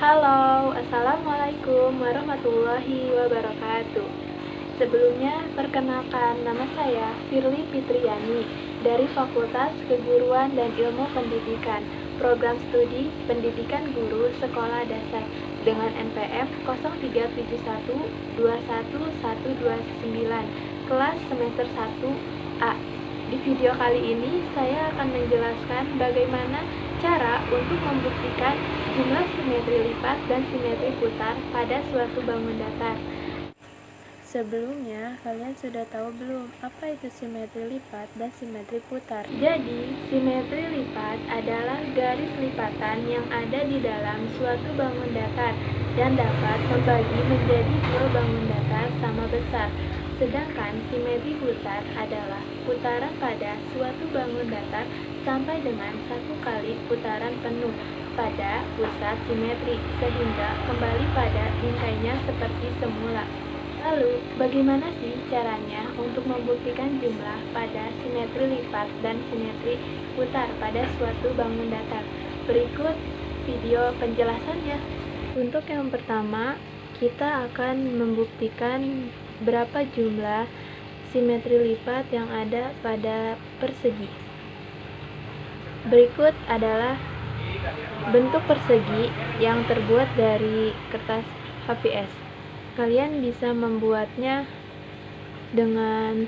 Halo, Assalamualaikum warahmatullahi wabarakatuh. Sebelumnya, perkenalkan nama saya Firly Fitriani dari Fakultas Keguruan dan Ilmu Pendidikan, Program Studi Pendidikan Guru Sekolah Dasar dengan NPM 037121129, kelas semester 1A. Di video kali ini, saya akan menjelaskan bagaimana cara untuk membuktikan jumlah simetri lipat dan simetri putar pada suatu bangun datar. Sebelumnya, kalian sudah tahu belum apa itu simetri lipat dan simetri putar? Jadi, simetri lipat adalah garis lipatan yang ada di dalam suatu bangun datar dan dapat membagi menjadi dua bangun datar sama besar. Sedangkan simetri putar adalah putaran pada suatu bangun datar sampai dengan satu kali putaran penuh pada pusat simetri sehingga kembali pada bingkainya seperti semula. Lalu, bagaimana sih caranya untuk membuktikan jumlah pada simetri lipat dan simetri putar pada suatu bangun datar? Berikut video penjelasannya. Untuk yang pertama, kita akan membuktikan berapa jumlah simetri lipat yang ada pada persegi. Berikut adalah bentuk persegi yang terbuat dari kertas HVS. Kalian bisa membuatnya dengan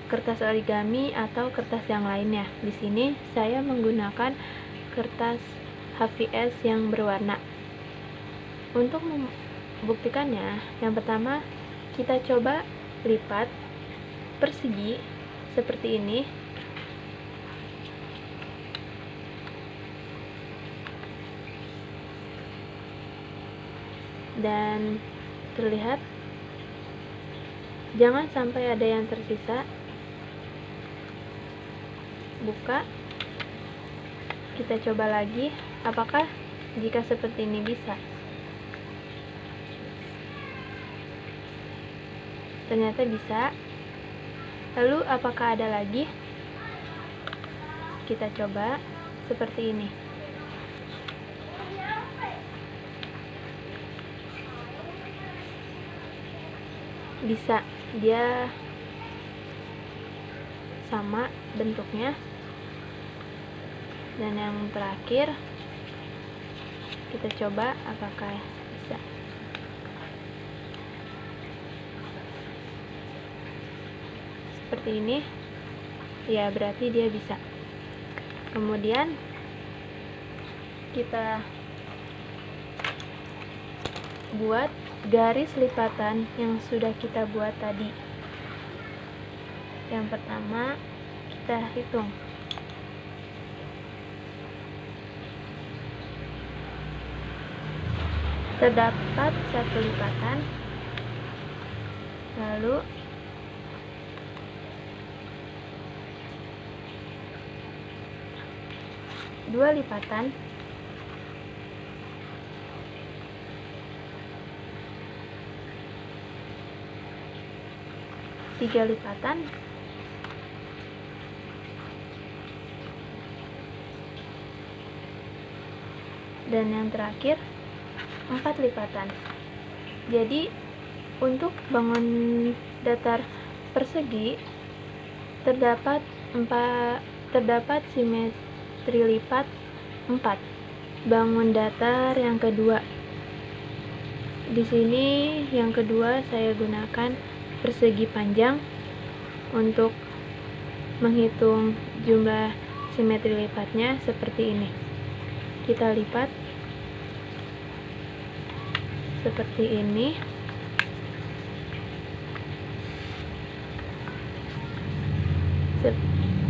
kertas origami atau kertas yang lainnya. Di sini saya menggunakan kertas HVS yang berwarna. Untuk membuktikannya, yang pertama kita coba lipat persegi seperti ini. Dan terlihat jangan sampai ada yang tersisa. Buka, kita coba lagi apakah jika seperti ini bisa. Ternyata bisa. Lalu apakah ada lagi? Kita coba seperti ini. Bisa, dia sama bentuknya. Dan yang terakhir, kita coba apakah bisa. Seperti ini, ya berarti dia bisa. Kemudian kita buat garis lipatan yang sudah kita buat tadi. Yang pertama, kita hitung. Terdapat satu lipatan, lalu dua lipatan, tiga lipatan, dan yang terakhir 4 lipatan. Jadi untuk bangun datar persegi terdapat simetri lipat 4. Bangun datar yang kedua. Di sini yang kedua saya gunakan persegi panjang untuk menghitung jumlah simetri lipatnya seperti ini. Kita lipat seperti ini.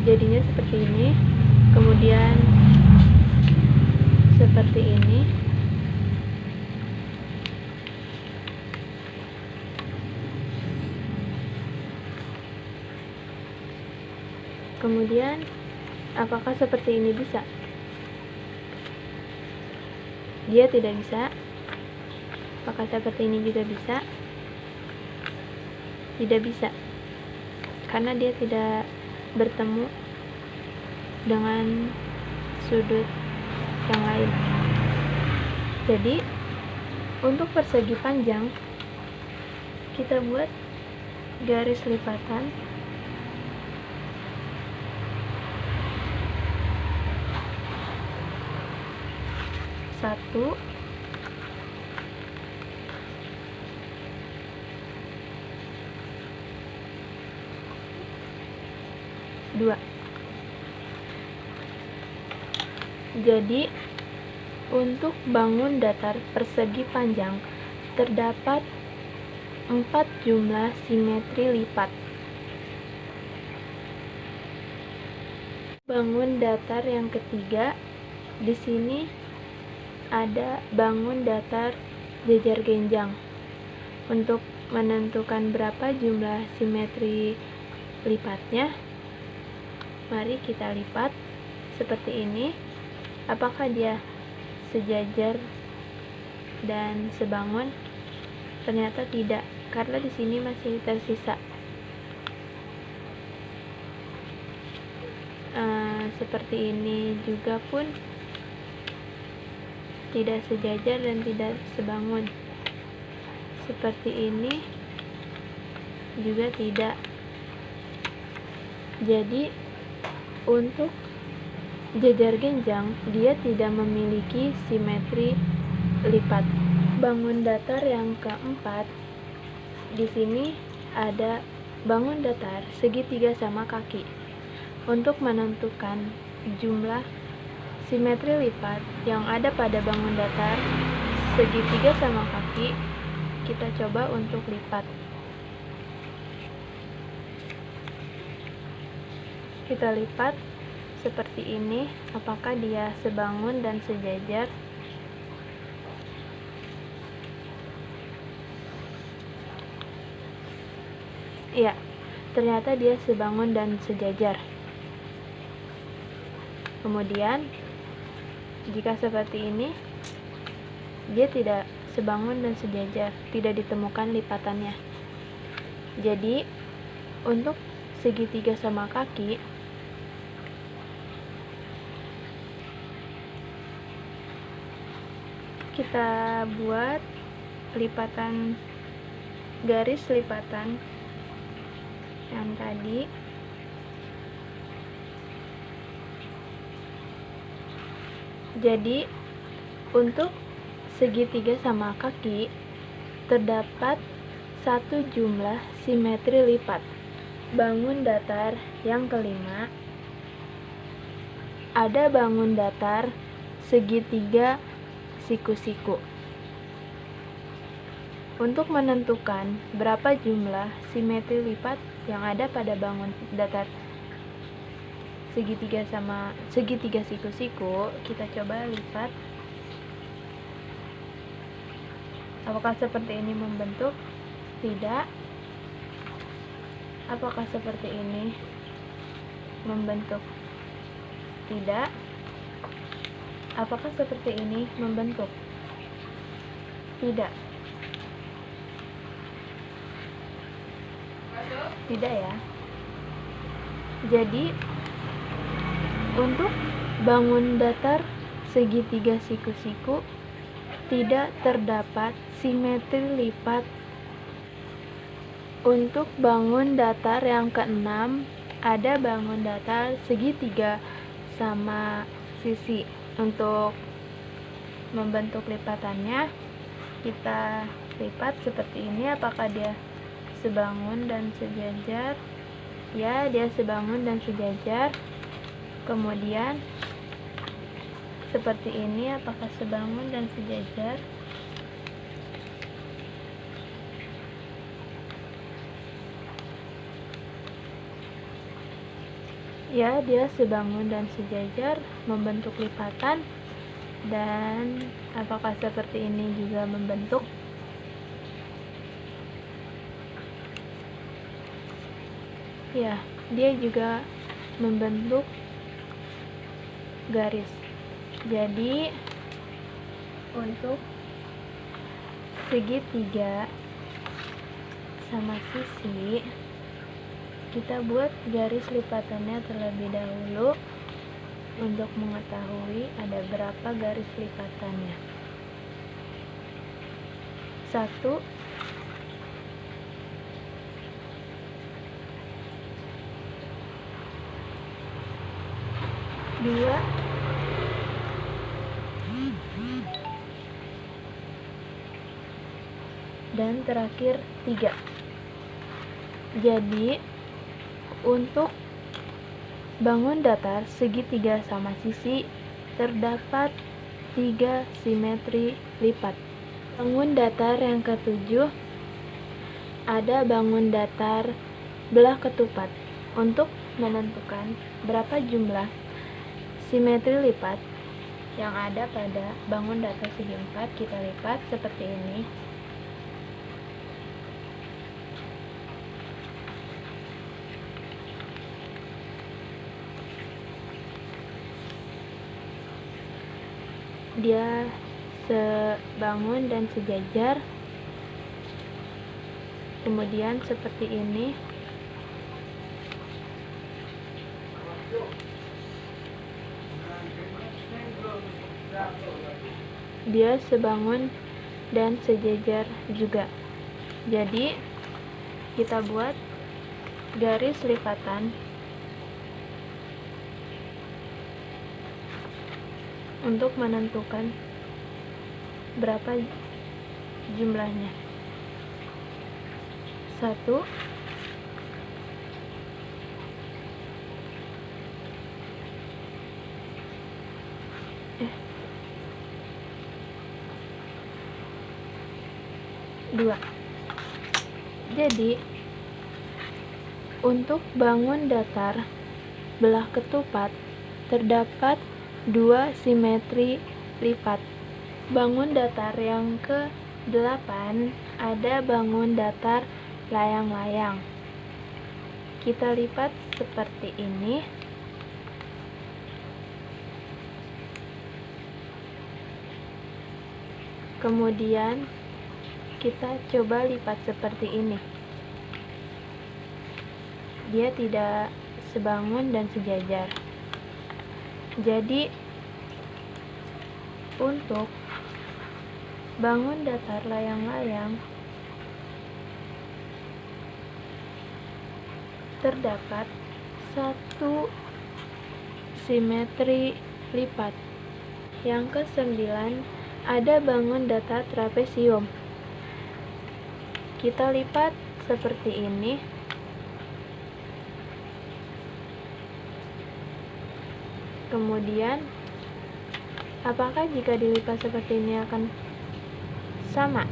Jadinya seperti ini. Kemudian seperti ini. Kemudian apakah seperti ini bisa? Dia tidak bisa. Apakah seperti ini juga bisa? Tidak bisa, karena dia tidak bertemu dengan sudut yang lain. Jadi Untuk persegi panjang, kita buat garis lipatan satu, dua. Jadi untuk bangun datar persegi panjang terdapat 4 jumlah simetri lipat. Bangun datar yang ketiga, di sini ada bangun datar jajar genjang. Untuk menentukan berapa jumlah simetri lipatnya, mari kita lipat seperti ini. Apakah dia sejajar dan sebangun? Ternyata tidak, karena di sini masih tersisa seperti ini juga pun tidak sejajar dan tidak sebangun. Seperti ini juga tidak. Jadi untuk jajar genjang dia tidak memiliki simetri lipat. Bangun datar yang keempat, di sini ada bangun datar segitiga sama kaki. Untuk menentukan jumlah simetri lipat yang ada pada bangun datar segitiga sama kaki, kita coba untuk lipat. Kita lipat seperti ini, apakah dia sebangun dan sejajar? Iya, ternyata dia sebangun dan sejajar. Kemudian jika seperti ini, dia tidak sebangun dan sejajar, tidak ditemukan lipatannya. Jadi untuk segitiga sama kaki, kita buat lipatan, garis lipatan yang tadi. Jadi untuk segitiga sama kaki terdapat satu jumlah simetri lipat. Bangun datar yang kelima, ada bangun datar segitiga siku-siku. Untuk menentukan berapa jumlah simetri lipat yang ada pada bangun datar segitiga siku-siku, kita coba lipat. Apakah seperti ini membentuk? Tidak. Apakah seperti ini membentuk? Tidak. Apakah seperti ini membentuk? Tidak. Tidak ya. Jadi untuk bangun datar segitiga siku-siku tidak terdapat simetri lipat. Untuk bangun datar yang keenam, ada bangun datar segitiga sama sisi. Untuk membentuk lipatannya, kita lipat seperti ini. Apakah dia sebangun dan sejajar? Ya, dia sebangun dan sejajar. Kemudian seperti ini, apakah sebangun dan sejajar? Ya, dia sebangun dan sejajar, membentuk lipatan. Dan apakah seperti ini juga membentuk? Ya, dia juga membentuk garis. Jadi untuk segitiga sama sisi, kita buat garis lipatannya terlebih dahulu untuk mengetahui ada berapa garis lipatannya. 1, 2, dan terakhir 3. Jadi untuk bangun datar segitiga sama sisi terdapat 3 simetri lipat. Bangun datar yang ketujuh ada bangun datar belah ketupat. Untuk menentukan berapa jumlah simetri lipat yang ada pada bangun datar segi 4, kita lipat seperti ini. Dia sebangun dan sejajar, kemudian seperti ini. Dia sebangun dan sejajar juga. Jadi kita buat garis lipatan untuk menentukan berapa jumlahnya. 1, 2. Jadi untuk bangun datar belah ketupat terdapat 2 simetri lipat. Bangun datar yang ke-8 ada bangun datar layang-layang. Kita lipat seperti ini. Kemudian kita coba lipat seperti ini. Dia tidak sebangun dan sejajar. Jadi untuk bangun datar layang-layang terdapat 1 simetri lipat. Yang ke-9 ada bangun datar trapesium. Kita lipat seperti ini. Kemudian apakah jika dilipat seperti ini akan sama?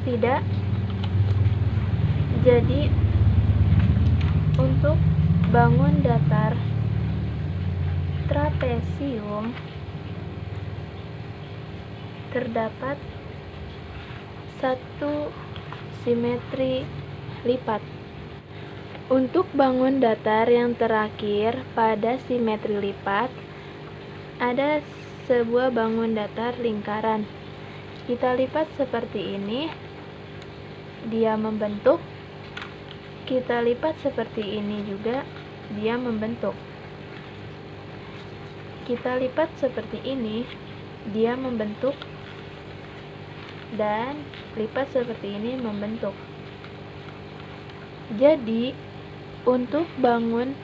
Tidak. Jadi untuk bangun datar trapesium terdapat 1 simetri lipat. Untuk bangun datar yang terakhir pada simetri lipat ada sebuah bangun datar lingkaran. Kita lipat seperti ini. Dia membentuk. Kita lipat seperti ini juga. Dia membentuk. Kita lipat seperti ini. Dia membentuk. Dan lipat seperti ini membentuk. Jadi untuk bangun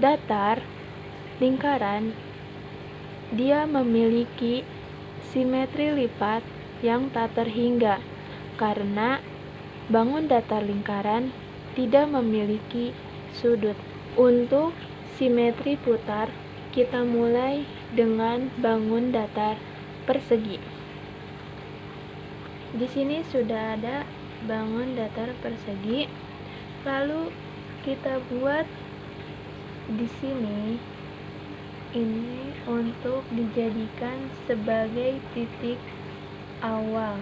datar lingkaran dia memiliki simetri lipat yang tak terhingga karena bangun datar lingkaran tidak memiliki sudut. Untuk simetri putar kita mulai dengan bangun datar persegi. Di sini sudah ada bangun datar persegi. Lalu kita buat di sini ini untuk dijadikan sebagai titik awal.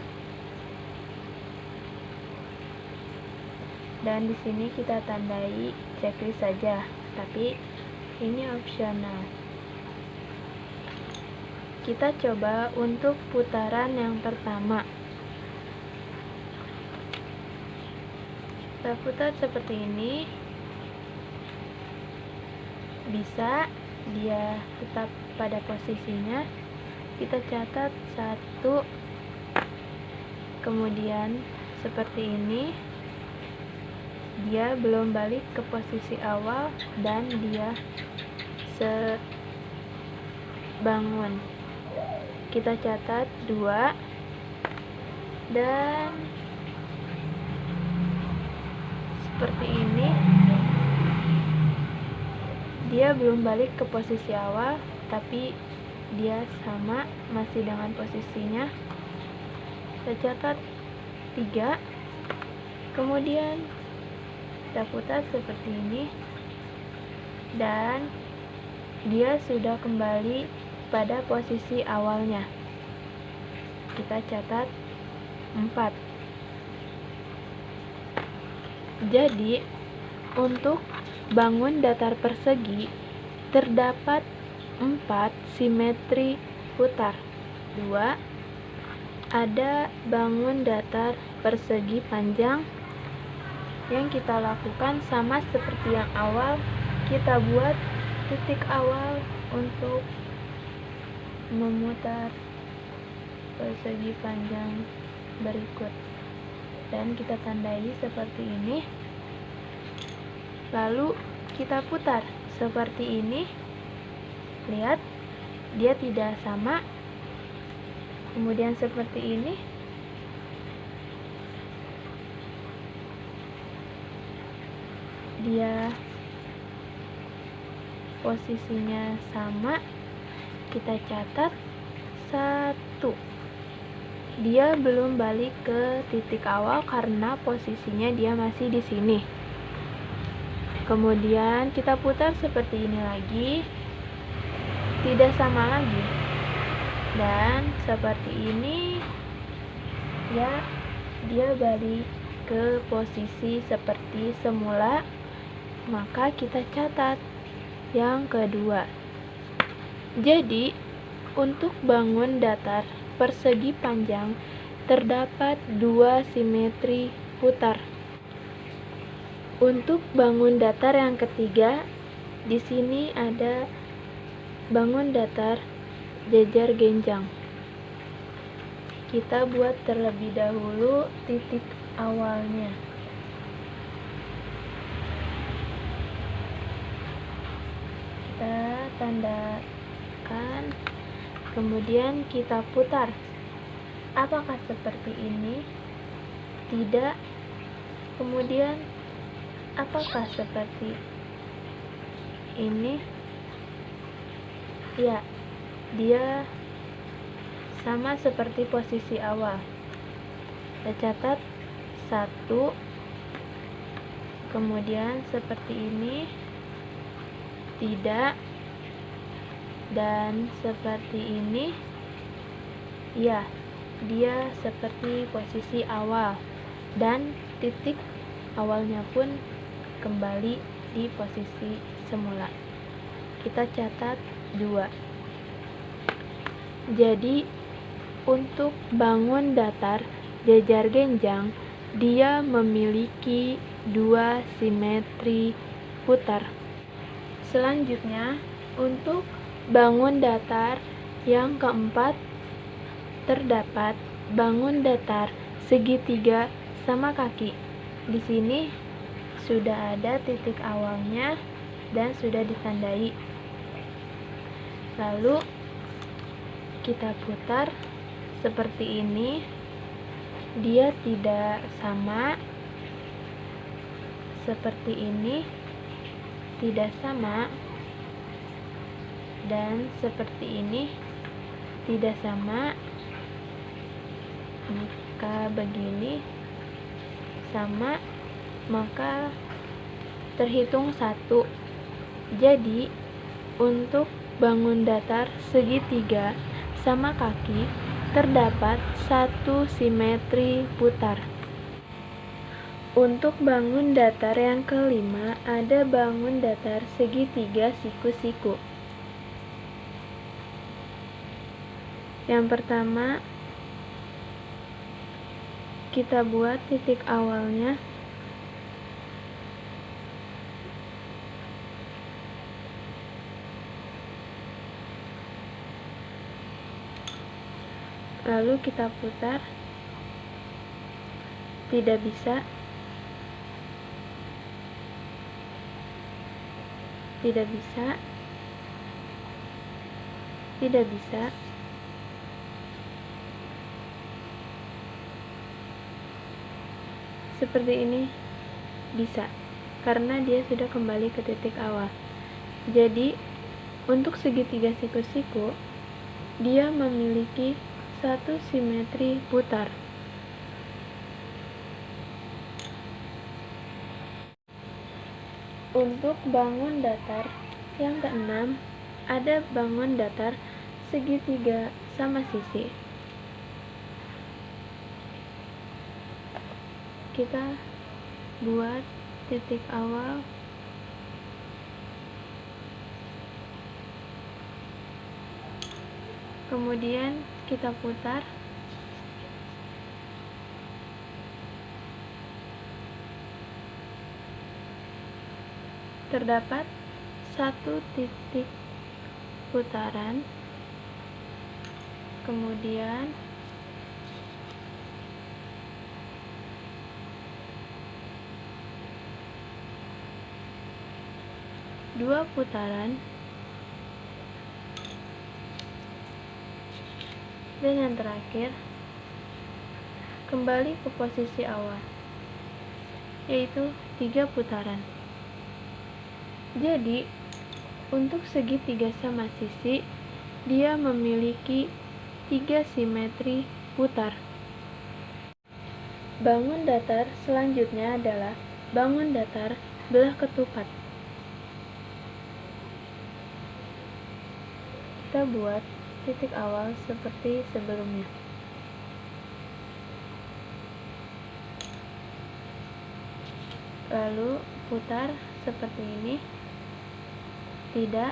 Dan di sini kita tandai checklist saja, tapi ini opsional. Kita coba untuk putaran yang pertama. Kita putar seperti ini. Bisa dia tetap pada posisinya, kita catat 1, kemudian seperti ini, dia belum balik ke posisi awal dan dia sebangun. Kita catat 2, dan seperti ini, dia belum balik ke posisi awal, tapi dia sama masih dengan posisinya. Kita catat 3, kemudian kita putar seperti ini, dan dia sudah kembali pada posisi awalnya. Kita catat 4. Jadi, untuk bangun datar persegi terdapat 4 simetri putar. 2, ada bangun datar persegi panjang. Yang kita lakukan sama seperti yang awal, kita buat titik awal untuk memutar persegi panjang berikut, dan kita tandai seperti ini. Lalu kita putar seperti ini. Lihat, dia tidak sama. Kemudian seperti ini. Dia posisinya sama. Kita catat 1. Dia belum balik ke titik awal karena posisinya dia masih di sini. Kemudian kita putar seperti ini lagi, tidak sama lagi, dan seperti ini ya, dia balik ke posisi seperti semula. Maka kita catat yang kedua. Jadi untuk bangun datar persegi panjang terdapat 2 simetri putar. Untuk bangun datar yang ketiga, di sini ada bangun datar jejar genjang. Kita buat terlebih dahulu titik awalnya. Kita tandakan, kemudian kita putar. Apakah seperti ini? Tidak. Kemudian apakah seperti ini? Ya, dia sama seperti posisi awal. Kita catat 1, kemudian seperti ini, tidak, dan seperti ini. Ya, dia seperti posisi awal, dan titik awalnya pun kembali di posisi semula. Kita catat 2. Jadi untuk bangun datar jejar genjang, dia memiliki 2 simetri putar. Selanjutnya, untuk bangun datar yang keempat terdapat bangun datar segitiga sama kaki. Di sini sudah ada titik awalnya dan sudah ditandai. Lalu kita putar seperti ini. Dia tidak sama. Seperti ini tidak sama, dan seperti ini tidak sama. Jika begini sama, maka terhitung 1. Jadi untuk bangun datar segitiga sama kaki terdapat 1 simetri putar. Untuk bangun datar yang kelima, ada bangun datar segitiga siku-siku. Yang pertama, kita buat titik awalnya. Lalu kita putar, tidak bisa, tidak bisa, tidak bisa, seperti ini bisa, karena dia sudah kembali ke titik awal. Jadi untuk segitiga siku-siku, dia memiliki satu simetri putar. Untuk bangun datar yang keenam, ada bangun datar segitiga sama sisi. Kita buat titik awal, kemudian kita putar, terdapat satu titik putaran, kemudian dua putaran, dan yang terakhir kembali ke posisi awal, yaitu 3 putaran. Jadi untuk segitiga sama sisi, dia memiliki 3 simetri putar. Bangun datar selanjutnya adalah bangun datar belah ketupat. Kita buat titik awal seperti sebelumnya. Lalu putar seperti ini, tidak,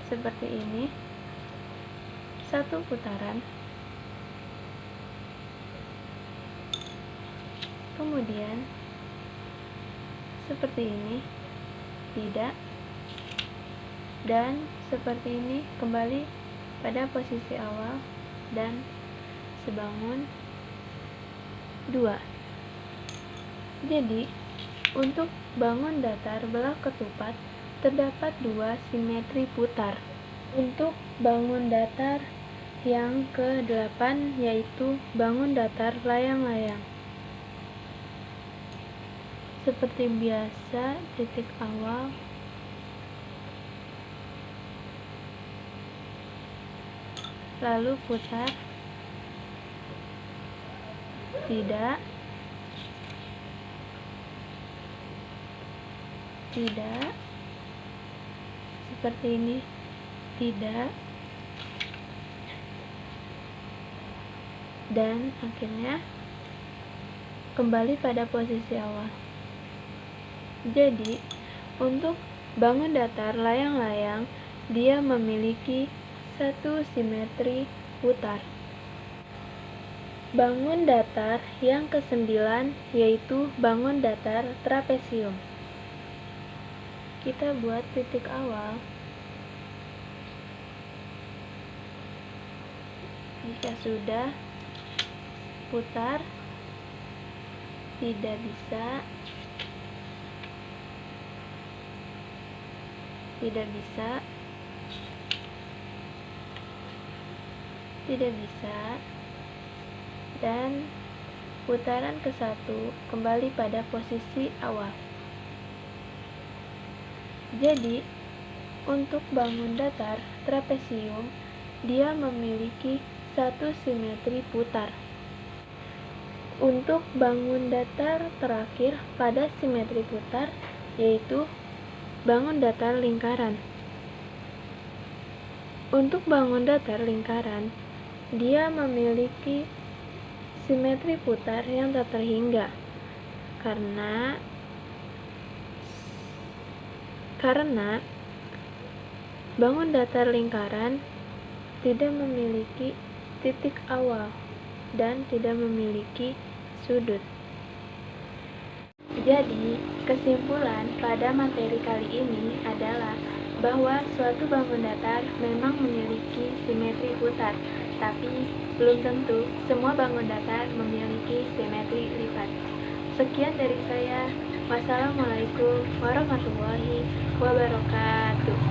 seperti ini, satu putaran, kemudian seperti ini, tidak, dan seperti ini kembali pada posisi awal dan sebangun 2. Jadi untuk bangun datar belah ketupat terdapat 2 simetri putar. Untuk bangun datar yang ke-8 yaitu bangun datar layang-layang. Seperti biasa, titik awal, lalu putar, tidak, tidak, seperti ini, tidak, dan akhirnya kembali pada posisi awal. Jadi untuk bangun datar layang-layang, dia memiliki satu simetri putar. Bangun datar yang ke-9 yaitu bangun datar trapesium. Kita buat titik awal. Jika sudah, putar, tidak bisa, tidak bisa, tidak bisa, dan putaran ke-1 kembali pada posisi awal. Jadi untuk bangun datar trapesium, dia memiliki satu simetri putar. Untuk bangun datar terakhir pada simetri putar yaitu bangun datar lingkaran. Untuk bangun datar lingkaran, dia memiliki simetri putar yang tak terhingga karena bangun datar lingkaran tidak memiliki titik awal dan tidak memiliki sudut. Jadi, kesimpulan pada materi kali ini adalah bahwa suatu bangun datar memang memiliki simetri putar, tapi belum tentu semua bangun datar memiliki simetri lipat. Sekian dari saya. Wassalamualaikum warahmatullahi wabarakatuh.